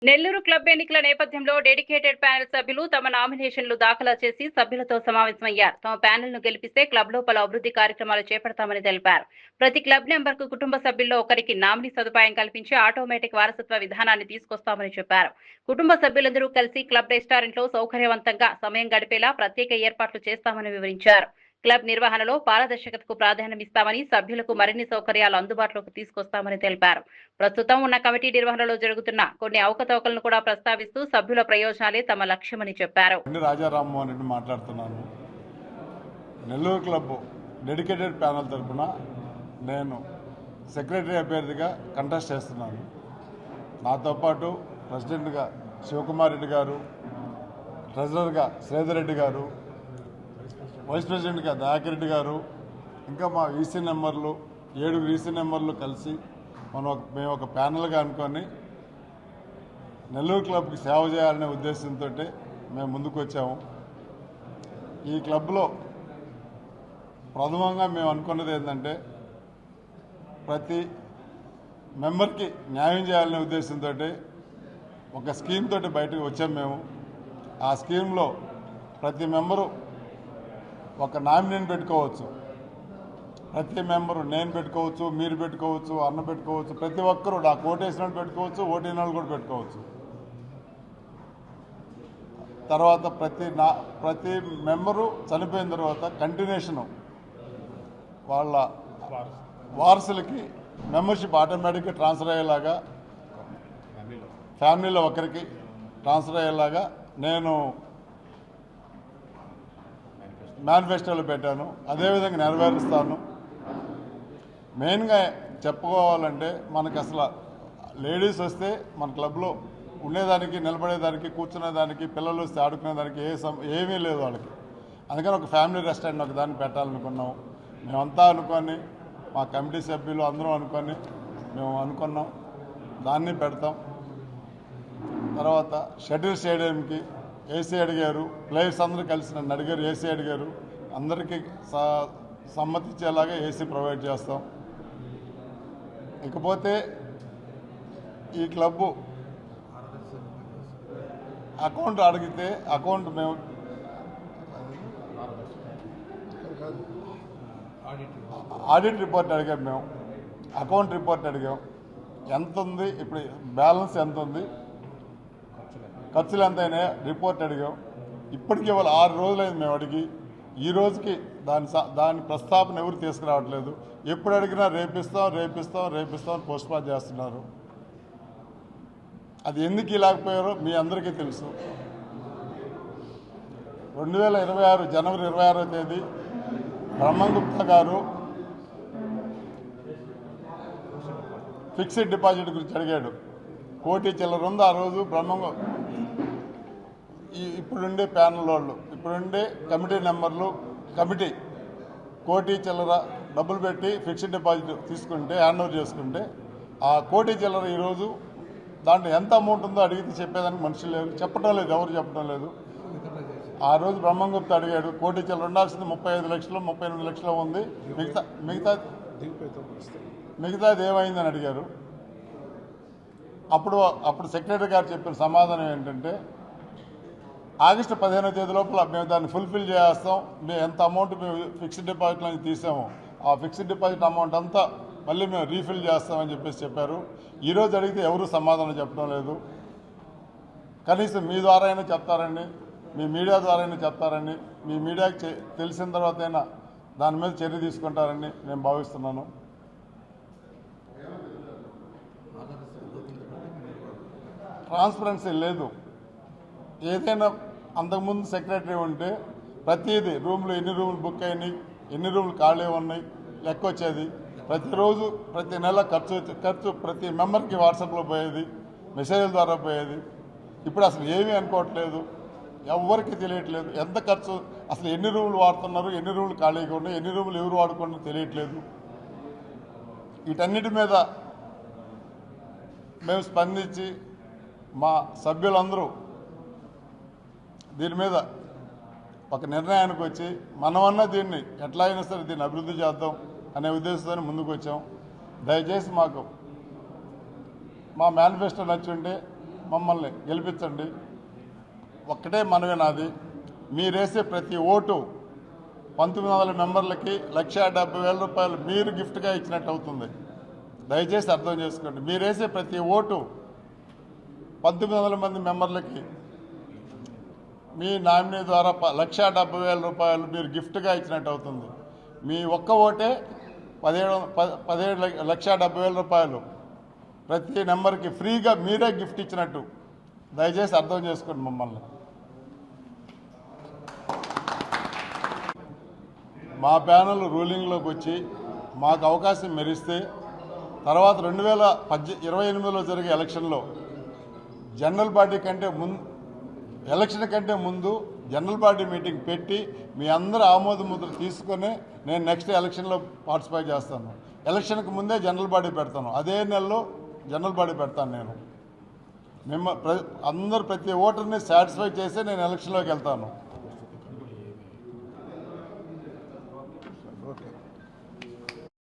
Nellore club ఎన్నికల నేపథ్యంలో dedicated panel సభ్యులు తమ నామినేషన్లు దాఖలు చేసి సభ్యులతో సమావేశమయ్యారు. తమ ప్యానెల్ ను గెలిపిస్తే క్లబ్ లో పలు అభివృద్ధి కార్యక్రమాలు చేపడతామని తెలిపారు. ప్రతి క్లబ్ నెంబర్ కు కుటుంబ సభ్యుల్లో ఒకరికి నామినీ సదుపాయం కల్పించి ఆటోమేటిక్ వారసత్వ విధానాన్ని తీసుకొస్తామని చెప్పారు. కుటుంబ సభ్యులందరూ కలిసి క్లబ్ రెస్టారెంట్ లో సౌకర్యవంతంగా సమయం గడిపేలా ప్రత్యేక ఏర్పాట్లు చేస్తామని వివరించారు. క్లబ్ నిర్వహణలో పారదర్శకతకు ప్రాధాన్యమిస్తామని, సభ్యులకు మరిన్ని సౌకర్యాలు అందుబాటులోకి తీసుకొస్తామని తెలిపారు. ప్రస్తుతం ఉన్న కమిటీ నిర్వహణలో జరుగుతున్న కొన్ని అవకతవకలను కూడా ప్రస్తావిస్తూ సభ్యుల ప్రయోజనాలే తమ లక్ష్యమని చెప్పారు. రాజారామ్మోహన్ రెడ్డి మాట్లాడుతున్నాను. నెల్లూరు క్లబ్ డెడికేటెడ్ ప్యానెల్ తరఫున నేను సెక్రటరీ అభ్యర్థిగా కంటెస్ట్ చేస్తున్నాను. నాతో పాటు ప్రెసిడెంట్గా శివకుమార్ రెడ్డి గారు, ట్రెజరర్గా శ్రీధర్ రెడ్డి గారు, వైస్ ప్రెసిడెంట్గా దయాకర్ రెడ్డి గారు, ఇంకా మా ఈసీ నెంబర్లు 7 ఈసీ నెంబర్లు కలిసి మేము ఒక ప్యానెల్గా అనుకొని నెల్లూరు క్లబ్కి సేవ చేయాలనే ఉద్దేశంతో మేము ముందుకు వచ్చాము. ఈ క్లబ్లో ప్రథమంగా మేము అనుకున్నది ఏంటంటే ప్రతి మెంబర్కి న్యాయం చేయాలనే ఉద్దేశంతో ఒక స్కీమ్ తోటి బయటకు వచ్చాము మేము. ఆ స్కీమ్లో ప్రతి మెంబరు ఒక నామినీని పెట్టుకోవచ్చు. ప్రతి మెంబరు నేను పెట్టుకోవచ్చు, మీరు పెట్టుకోవచ్చు, అన్న పెట్టుకోవచ్చు, ప్రతి ఒక్కరూ నాకు ఓటేసిన వాళ్ళు పెట్టుకోవచ్చు, ఓటైన వాళ్ళు కూడా పెట్టుకోవచ్చు. తర్వాత ప్రతి మెంబరు చనిపోయిన తర్వాత కంటిన్యూషను వాళ్ళ వారసులకి మెంబర్షిప్ ఆటోమేటిక్గా ట్రాన్స్ఫర్ అయ్యేలాగా, ఫ్యామిలీలో ఒకరికి ట్రాన్స్ఫర్ అయ్యేలాగా నేను మేనిఫెస్టోలో పెట్టాను. అదేవిధంగా నెరవేరుస్తాను. మెయిన్గా చెప్పుకోవాలంటే మనకు అసలు లేడీస్ వస్తే మన క్లబ్లో ఉండేదానికి, నిలబడేదానికి, కూర్చునేదానికి, పిల్లలు వస్తే ఆడుకునేదానికి ఏమీ లేదు వాళ్ళకి. అందుకని ఒక ఫ్యామిలీ రెస్టారెంట్ ఒక దాన్ని పెట్టాలనుకున్నాం. మేమంతా అనుకొని, మా కమిటీ సభ్యులు అందరం అనుకొని మేము అనుకున్నాం, దాన్ని పెడతాం. తర్వాత షటిల్ స్టేడియంకి ఏసీ అడిగారు, ప్లేయర్స్ అందరూ కలిసి నన్ను అడిగారు, ఏసీ అడిగారు. అందరికీ సమ్మతించేలాగా ఏసీ ప్రొవైడ్ చేస్తాం. ఇకపోతే ఈ క్లబ్బు అకౌంట్ అడిగితే అకౌంట్ మేము ఆడిట్ రిపోర్ట్ అడిగాం. మేము అకౌంట్ రిపోర్ట్ అడిగాం. ఎంత ఉంది, ఇప్పుడు బ్యాలెన్స్ ఎంత ఉంది, ఖర్చులు ఎంత అయినాయో రిపోర్ట్ అడిగాం. ఇప్పటికీ ఇవాళ 6 రోజులైంది మేము అడిగి. ఈ రోజుకి దాని ప్రస్తావన ఎవరు తీసుకురావట్లేదు. ఎప్పుడు అడిగినా రేపిస్తాం పోస్ట్పోన్ చేస్తున్నారు. అది ఎందుకు ఇలాగపోయారో మీ అందరికీ తెలుసు. 2026 జనవరి 26వ తేదీ బ్రహ్మంగుప్తా గారు ఫిక్స్డ్ డిపాజిట్ గురించి అడిగాడు. 1 కోటి చిల్లర ఉంది ఆ రోజు. ఇప్పుడుండే ప్యానల్ వాళ్ళు, ఇప్పుడుండే కమిటీ నెంబర్లు, కమిటీ 1 కోటి చిల్లర డబ్బులు పెట్టి ఫిక్స్డ్ డిపాజిట్ తీసుకుంటే, హ్యాండ్ ఓవర్ చేసుకుంటే, ఆ 1 కోటి చిల్లర ఈరోజు దాంట్లో ఎంత అమౌంట్ ఉందో అడిగితే చెప్పేదానికి మనుషులు లేరు, చెప్పడం లేదు, ఎవరు చెప్పడం లేదు. ఆ రోజు బ్రహ్మంగుప్త అడిగాడు, 1 కోటి చిల్లర ఉండాల్సింది 35 లక్షలు, 38 లక్షలు ఉంది, మిగతాది ఏమైందని అడిగారు. అప్పుడు సెక్రటరీ గారు చెప్పిన సమాధానం ఏంటంటే, ఆగస్టు 15వ తేదీ లోపల మేము దాన్ని ఫుల్ఫిల్ చేస్తాం. మేము ఎంత అమౌంట్ మేము ఫిక్స్డ్ డిపాజిట్లో తీసామో ఆ ఫిక్స్డ్ డిపాజిట్ అమౌంట్ అంతా మళ్ళీ మేము రీఫిల్ చేస్తామని చెప్పారు. ఈరోజు అడిగితే ఎవరు సమాధానం చెప్పడం లేదు. కనీసం మీ ద్వారా అయినా చెప్తారండి, మీ మీడియా ద్వారా అయినా చెప్తారండి, మీ మీడియాకి తెలిసిన తర్వాత అయినా దాని మీద చర్య తీసుకుంటారని నేను భావిస్తున్నాను. ట్రాన్స్పరెన్సీ లేదు. ఏదైనా అంతకుముందు సెక్రటరీ ఉంటే ప్రతిదీ రూమ్లు ఎన్ని రూములు బుక్ అయినాయి, ఎన్ని రూములు ఖాళీ ఉన్నాయి లెక్క వచ్చేది. ప్రతిరోజు ప్రతి నెల ఖర్చు ప్రతి మెంబర్కి వాట్సాప్లో పోయేది, మెసేజ్ల ద్వారా పోయేది. ఇప్పుడు అసలు ఏమీ అనుకోవట్లేదు, ఎవరికి తెలియట్లేదు. ఎంత ఖర్చు, అసలు ఎన్ని రూములు వాడుతున్నారు, ఎన్ని రూములు ఖాళీగా ఉన్నాయి, ఎన్ని రూములు ఎవరు వాడుకున్నారో తెలియట్లేదు. వీటన్నిటి మీద మేము స్పందించి మా సభ్యులందరూ దీని మీద ఒక నిర్ణయానికి వచ్చి మనమన్నా దీన్ని ఎట్లా అయినా సరే దీన్ని అభివృద్ధి చేద్దాం అనే ఉద్దేశంతో ముందుకు వచ్చాం. దయచేసి మాకు మా మేనిఫెస్టో నచ్చుంటే మమ్మల్ని గెలిపించండి. ఒక్కటే మనవే నాది, మీరేసే ప్రతి ఓటు 1900 మెంబర్లకి 1,70,000 రూపాయలు మీరు గిఫ్ట్గా ఇచ్చినట్టు అవుతుంది. దయచేసి అర్థం చేసుకోండి. మీరేసే ప్రతి ఓటు 1900 మంది మెంబర్లకి మీ నామినీ ద్వారా 1,70,000 రూపాయలు మీరు గిఫ్ట్గా ఇచ్చినట్టు అవుతుంది. మీ ఒక్క ఓటే 17,70,000 రూపాయలు ప్రతి నెంబర్కి ఫ్రీగా మీరే గిఫ్ట్ ఇచ్చినట్టు. దయచేసి అర్థం చేసుకోండి మమ్మల్ని. మా ప్యానల్ రూలింగ్లోకి వచ్చి మాకు అవకాశం మెరిస్తే తర్వాత 2028లో జరిగే ఎలక్షన్లో జనరల్ బాడీ కంటే ఎలక్షన్ కంటే ముందు జనరల్ బాడీ మీటింగ్ పెట్టి మీ అందరూ ఆమోద ముద్ర తీసుకొని నేను నెక్స్ట్ ఎలక్షన్లో పార్టిసిపేట్ చేస్తాను. ఎలక్షన్కి ముందే జనరల్ బాడీ పెడతాను. అదే నెలలో జనరల్ బాడీ పెడతాను. నేను అందరు ప్రతి ఓటర్ని సాటిస్ఫై చేసి నేను ఎలక్షన్లోకి వెళ్తాను. ఓకే.